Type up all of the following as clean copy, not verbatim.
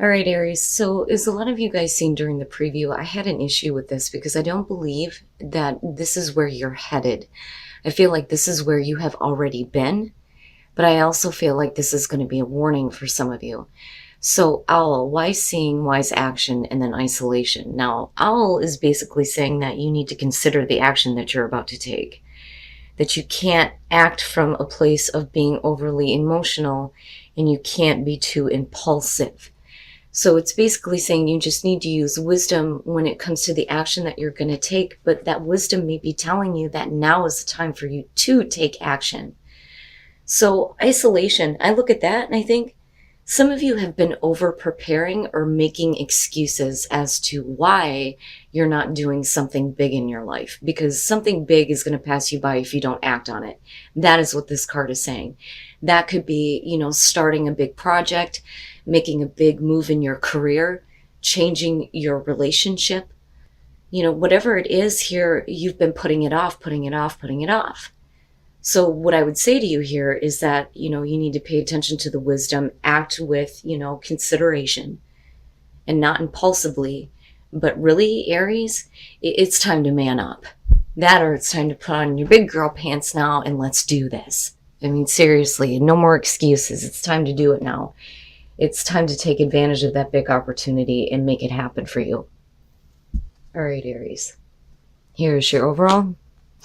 All right, Aries. So, as a lot of you guys seen during the preview, I had an issue with this because I don't believe that this is where you're headed. I feel like this is where you have already been, but I also feel like this is going to be a warning for some of you. So, owl, wise seeing, wise action, and then isolation. Now, owl is basically saying that you need to consider the action that you're about to take, that you can't act from a place of being overly emotional and you can't be too impulsive. So it's basically saying you just need to use wisdom when it comes to the action that you're going to take, but that wisdom may be telling you that now is the time for you to take action. So isolation, I look at that and I think some of you have been over preparing or making excuses as to why you're not doing something big in your life, because something big is going to pass you by if you don't act on it. That is what this card is saying. That could be, starting a big project, making a big move in your career, changing your relationship. Whatever it is here, you've been putting it off, putting it off, putting it off. So what I would say to you here is that, you need to pay attention to the wisdom, act with, consideration and not impulsively. But really, Aries, it's time to man up. That, or it's time to put on your big girl pants now and let's do this. I mean, seriously, no more excuses. It's time to do it now. It's time to take advantage of that big opportunity and make it happen for you. All right, Aries. Here's your overall.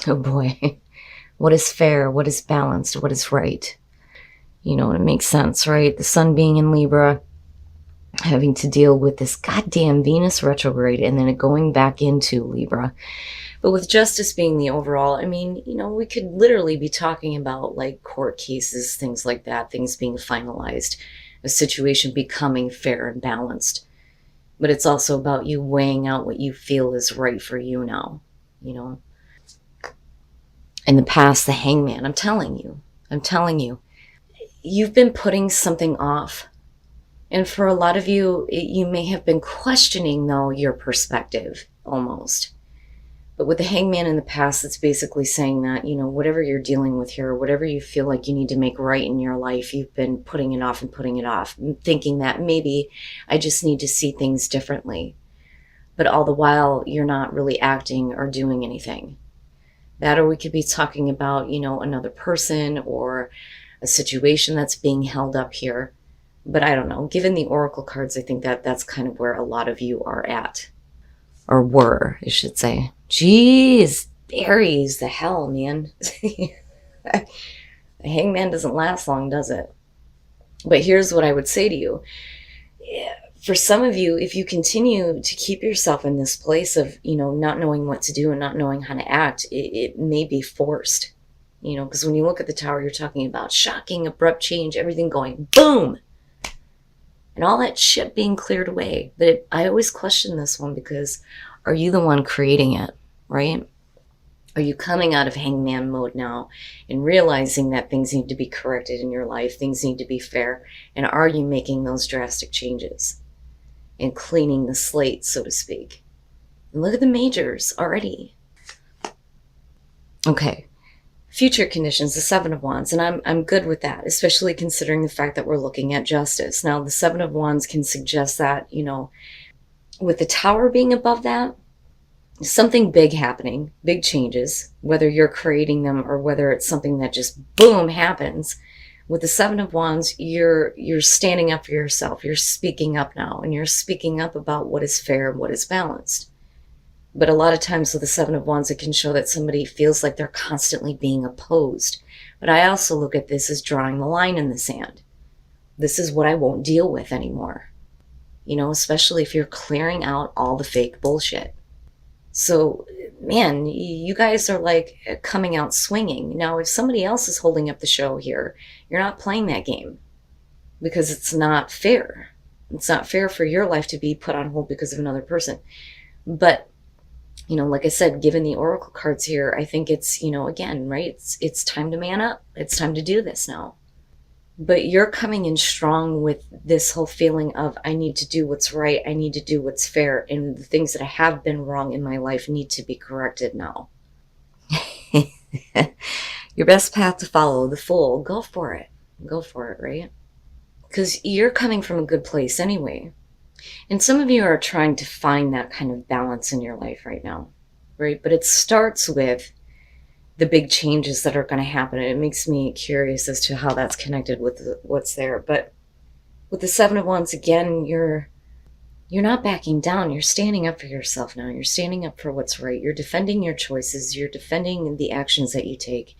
Oh boy. What is fair? What is balanced? What is right? It makes sense, right? The sun being in Libra, having to deal with this goddamn Venus retrograde and then it going back into Libra. But with justice being the overall, I mean, we could literally be talking about like court cases, things like that, things being finalized, a situation becoming fair and balanced. But it's also about you weighing out what you feel is right for you now, you know. In the past, the hangman, I'm telling you, you've been putting something off. And for a lot of you, you may have been questioning, though, your perspective almost. But with the hangman in the past, it's basically saying that, whatever you're dealing with here, whatever you feel like you need to make right in your life, you've been putting it off and putting it off, thinking that maybe I just need to see things differently. But all the while, you're not really acting or doing anything. That, or we could be talking about, another person or a situation that's being held up here. But I don't know. Given the oracle cards, I think that that's kind of where a lot of you are at. Or were, I should say. Jeez, Aries, the hell, man. The hangman doesn't last long, does it? But here's what I would say to you. For some of you, if you continue to keep yourself in this place of, not knowing what to do and not knowing how to act, it may be forced. Because when you look at the tower, you're talking about shocking, abrupt change, everything going boom, and all that shit being cleared away. But I always question this one because are you the one creating it, right? Are you coming out of hangman mode now and realizing that things need to be corrected in your life, things need to be fair, and are you making those drastic changes and cleaning the slate, so to speak? And look at the majors already. Okay. Future conditions, the Seven of Wands, and I'm good with that, especially considering the fact that we're looking at justice. Now, the Seven of Wands can suggest that, with the Tower being above that, something big happening, big changes, whether you're creating them or whether it's something that just boom happens. With the Seven of Wands, you're standing up for yourself. You're speaking up now, and you're speaking up about what is fair and what is balanced. But a lot of times with the Seven of Wands, it can show that somebody feels like they're constantly being opposed. But I also look at this as drawing the line in the sand. This is what I won't deal with anymore. Especially if you're clearing out all the fake bullshit. So, man, you guys are like coming out swinging. Now, if somebody else is holding up the show here, you're not playing that game because it's not fair. It's not fair for your life to be put on hold because of another person. But like I said, given the oracle cards here, I think it's, again, right? It's time to man up. It's time to do this now. But you're coming in strong with this whole feeling of, I need to do what's right. I need to do what's fair. And the things that have been wrong in my life need to be corrected now. Your best path to follow, the Fool. Go for it. Go for it, right? because you're coming from a good place anyway. And some of you are trying to find that kind of balance in your life right now, right? But it starts with the big changes that are going to happen. And it makes me curious as to how that's connected with what's there. But with the Seven of Wands, again, you're not backing down. You're standing up for yourself now. You're standing up for what's right. You're defending your choices. You're defending the actions that you take.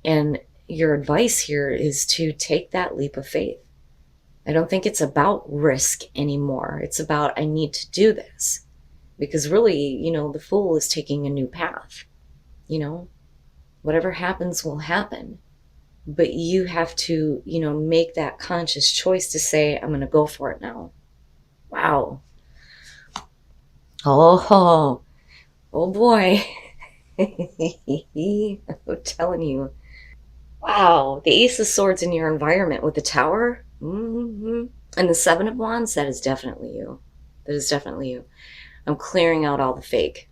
And your advice here is to take that leap of faith. I don't think it's about risk anymore. It's about, I need to do this. Because really, the Fool is taking a new path. Whatever happens will happen. But you have to, make that conscious choice to say, I'm going to go for it now. Wow. Oh boy. I'm telling you. Wow. The Ace of Swords in your environment with the Tower. And the Seven of Wands, that is definitely you. That is definitely you. I'm clearing out all the fake.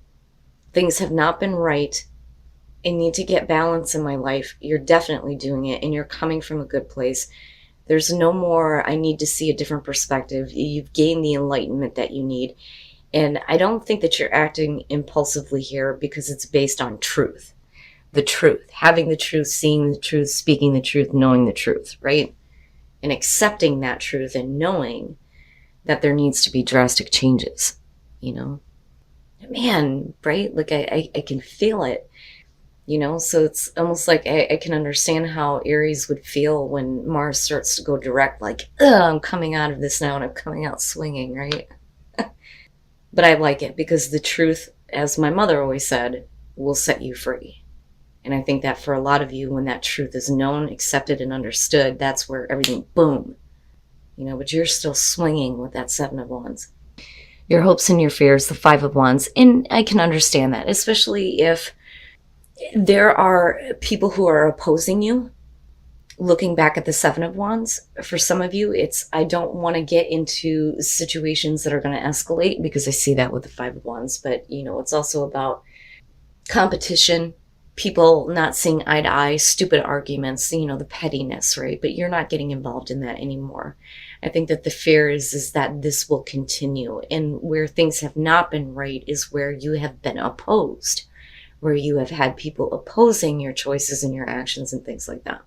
Things have not been right. I need to get balance in my life. You're definitely doing it, and you're coming from a good place. There's no more, I need to see a different perspective. You've gained the enlightenment that you need. And I don't think that you're acting impulsively here because it's based on truth. The truth. Having the truth, seeing the truth, speaking the truth, knowing the truth, right? And accepting that truth and knowing that there needs to be drastic changes, Man, right? Like I can feel it. So it's almost like I can understand how Aries would feel when Mars starts to go direct, like, I'm coming out of this now and I'm coming out swinging, right? But I like it because the truth, as my mother always said, will set you free. And I think that for a lot of you, when that truth is known, accepted, and understood, that's where everything, boom, but you're still swinging with that Seven of Wands. Your hopes and your fears, the Five of Wands. And I can understand that, especially if there are people who are opposing you. Looking back at the Seven of Wands, for some of you, it's, I don't want to get into situations that are going to escalate, because I see that with the Five of Wands. But, it's also about competition, people not seeing eye to eye, stupid arguments, the pettiness, right? But you're not getting involved in that anymore. I think that the fear is that this will continue. And where things have not been right is where you have been opposed, where you have had people opposing your choices and your actions and things like that.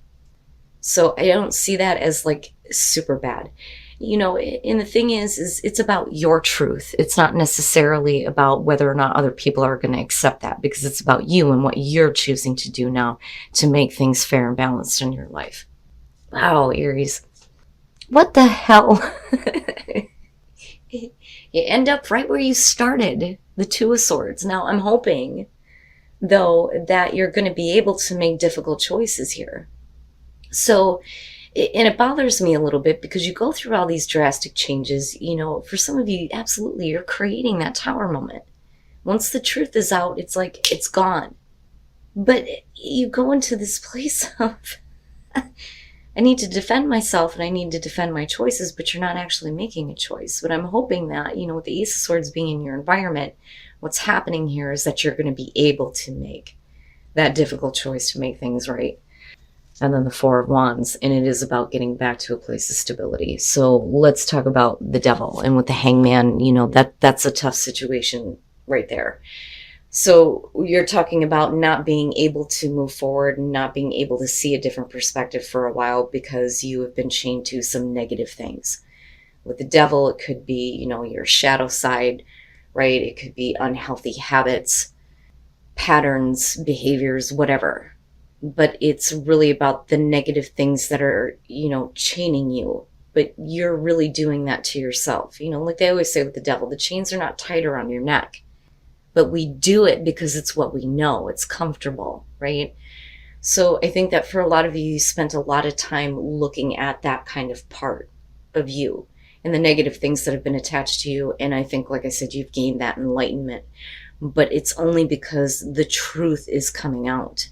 So I don't see that as like super bad. And the thing is it's about your truth. It's not necessarily about whether or not other people are going to accept that, because it's about you and what you're choosing to do now to make things fair and balanced in your life. Wow, Aries. What the hell? You end up right where you started, the Two of Swords. Now, I'm hoping, though, that you're going to be able to make difficult choices here. So, and it bothers me a little bit because you go through all these drastic changes. For some of you, absolutely, you're creating that Tower moment. Once the truth is out, it's like it's gone. But you go into this place of, I need to defend myself and I need to defend my choices, but you're not actually making a choice. But I'm hoping that, with the Ace of Swords being in your environment, what's happening here is that you're going to be able to make that difficult choice to make things right. And then the Four of Wands, and it is about getting back to a place of stability. So let's talk about the Devil. And with the Hangman, that's a tough situation right there. So you're talking about not being able to move forward and not being able to see a different perspective for a while because you have been chained to some negative things. With the Devil, it could be, your shadow side, right? It could be unhealthy habits, patterns, behaviors, whatever. But it's really about the negative things that are, chaining you. But you're really doing that to yourself. Like they always say with the Devil, the chains are not tight around your neck. But we do it because it's what we know. It's comfortable, right? So I think that for a lot of you, you spent a lot of time looking at that kind of part of you and the negative things that have been attached to you. And I think, like I said, you've gained that enlightenment. But it's only because the truth is coming out.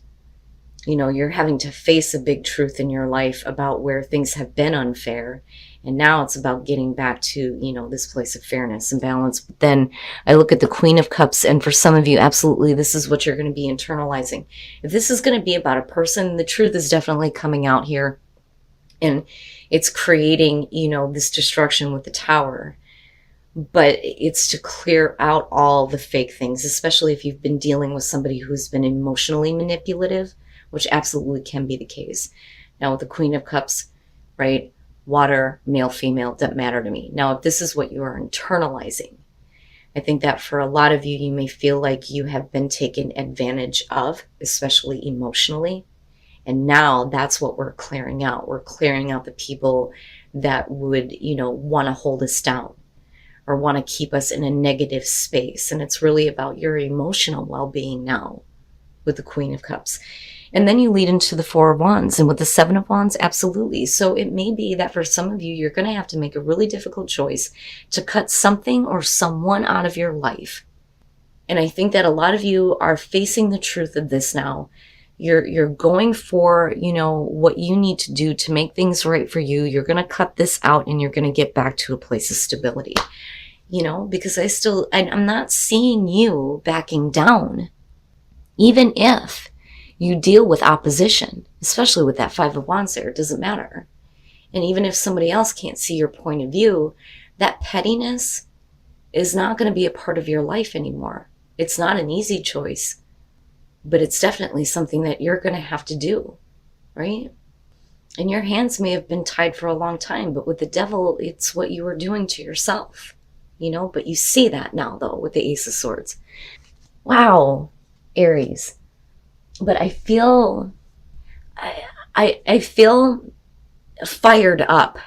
You're having to face a big truth in your life about where things have been unfair. And now it's about getting back to, this place of fairness and balance. But then I look at the Queen of Cups, and for some of you, absolutely, this is what you're going to be internalizing. If this is going to be about a person, the truth is definitely coming out here. And it's creating, this destruction with the Tower. But it's to clear out all the fake things, especially if you've been dealing with somebody who's been emotionally manipulative, which absolutely can be the case. Now, with the Queen of Cups, right? Water, male, female, doesn't matter to me. Now, if this is what you are internalizing, I think that for a lot of you, you may feel like you have been taken advantage of, especially emotionally. And now that's what we're clearing out. We're clearing out the people that would, want to hold us down or want to keep us in a negative space. And it's really about your emotional well-being now with the Queen of Cups. And then you lead into the Four of Wands. And with the Seven of Wands, absolutely. So it may be that for some of you, you're going to have to make a really difficult choice to cut something or someone out of your life. And I think that a lot of you are facing the truth of this now. You're going for, what you need to do to make things right for you. You're going to cut this out and you're going to get back to a place of stability. Because I'm not seeing you backing down. Even if you deal with opposition, especially with that Five of Wands there, it doesn't matter. And even if somebody else can't see your point of view, that pettiness is not going to be a part of your life anymore. It's not an easy choice, but it's definitely something that you're going to have to do, right? And your hands may have been tied for a long time, but with the Devil, it's what you were doing to yourself, but you see that now though with the Ace of Swords. Wow, Aries. But I feel, I feel fired up.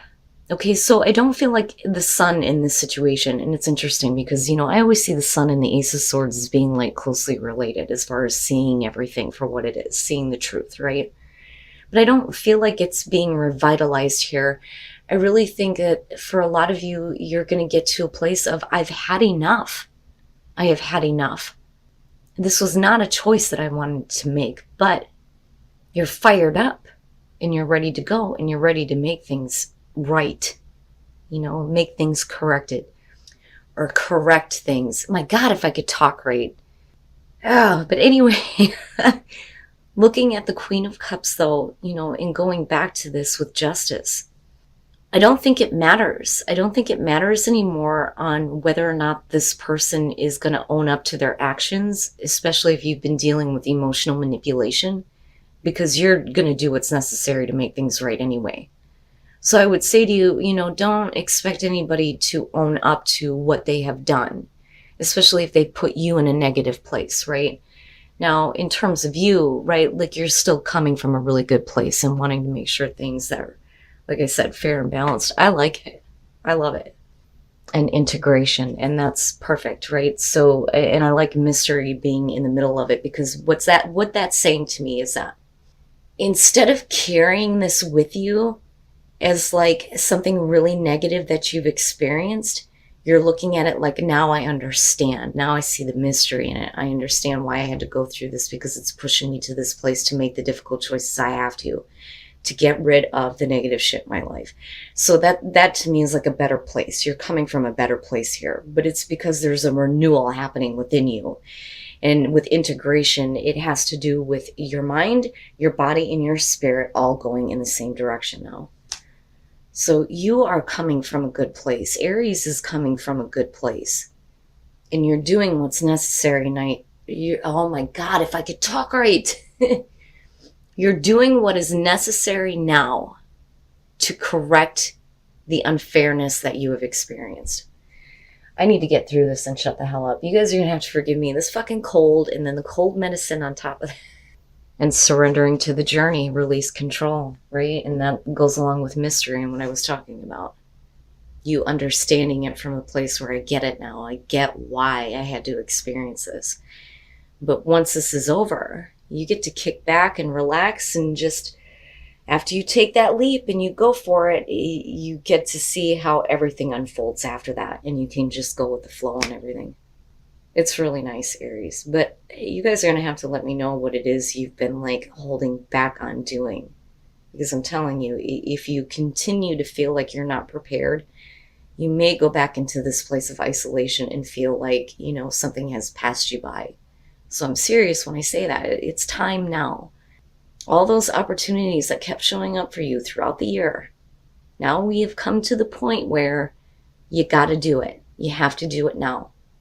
Okay, so I don't feel like the Sun in this situation, and it's interesting because, I always see the Sun and the Ace of Swords as being like closely related as far as seeing everything for what it is, seeing the truth, right? But I don't feel like it's being revitalized here. I really think that for a lot of you, you're going to get to a place of, I've had enough. I have had enough. This was not a choice that I wanted to make, but you're fired up and you're ready to go and you're ready to make things right, make things corrected or correct things. My God, if I could talk right. Oh, but anyway, looking at the Queen of Cups though, and going back to this with justice, I don't think it matters. I don't think it matters anymore on whether or not this person is going to own up to their actions, especially if you've been dealing with emotional manipulation, because you're going to do what's necessary to make things right anyway. So I would say to you, don't expect anybody to own up to what they have done, especially if they put you in a negative place, right? Now, in terms of you, right, like you're still coming from a really good place and wanting to make sure things that are, like I said, fair and balanced. I like it. I love it. And integration. And that's perfect, right? So, and I like mystery being in the middle of it, because what that's saying to me is that instead of carrying this with you as like something really negative that you've experienced, you're looking at it like, now I understand. Now I see the mystery in it. I understand why I had to go through this, because it's pushing me to this place to make the difficult choices I have to get rid of the negative shit in my life. So that to me is like a better place. You're coming from a better place here, but it's because there's a renewal happening within you. And with integration, it has to do with your mind, your body, and your spirit all going in the same direction now. So you are coming from a good place. Aries is coming from a good place. And you're doing what's necessary tonight. Oh my God, if I could talk right. You're doing what is necessary now to correct the unfairness that you have experienced. I need to get through this and shut the hell up. You guys are going to have to forgive me. This fucking cold and then the cold medicine on top of that. And surrendering to the journey, release control, right? And that goes along with mystery and what I was talking about. You understanding it from a place where I get it now. I get why I had to experience this. But once this is over, you get to kick back and relax, and just after you take that leap and you go for it, you get to see how everything unfolds after that, and you can just go with the flow and everything. It's really nice, Aries. But you guys are going to have to let me know what it is you've been like holding back on doing. Because I'm telling you, if you continue to feel like you're not prepared, you may go back into this place of isolation and feel like, something has passed you by. So I'm serious when I say that. It's time now. All those opportunities that kept showing up for you throughout the year, now we have come to the point where you got to do it. You have to do it now.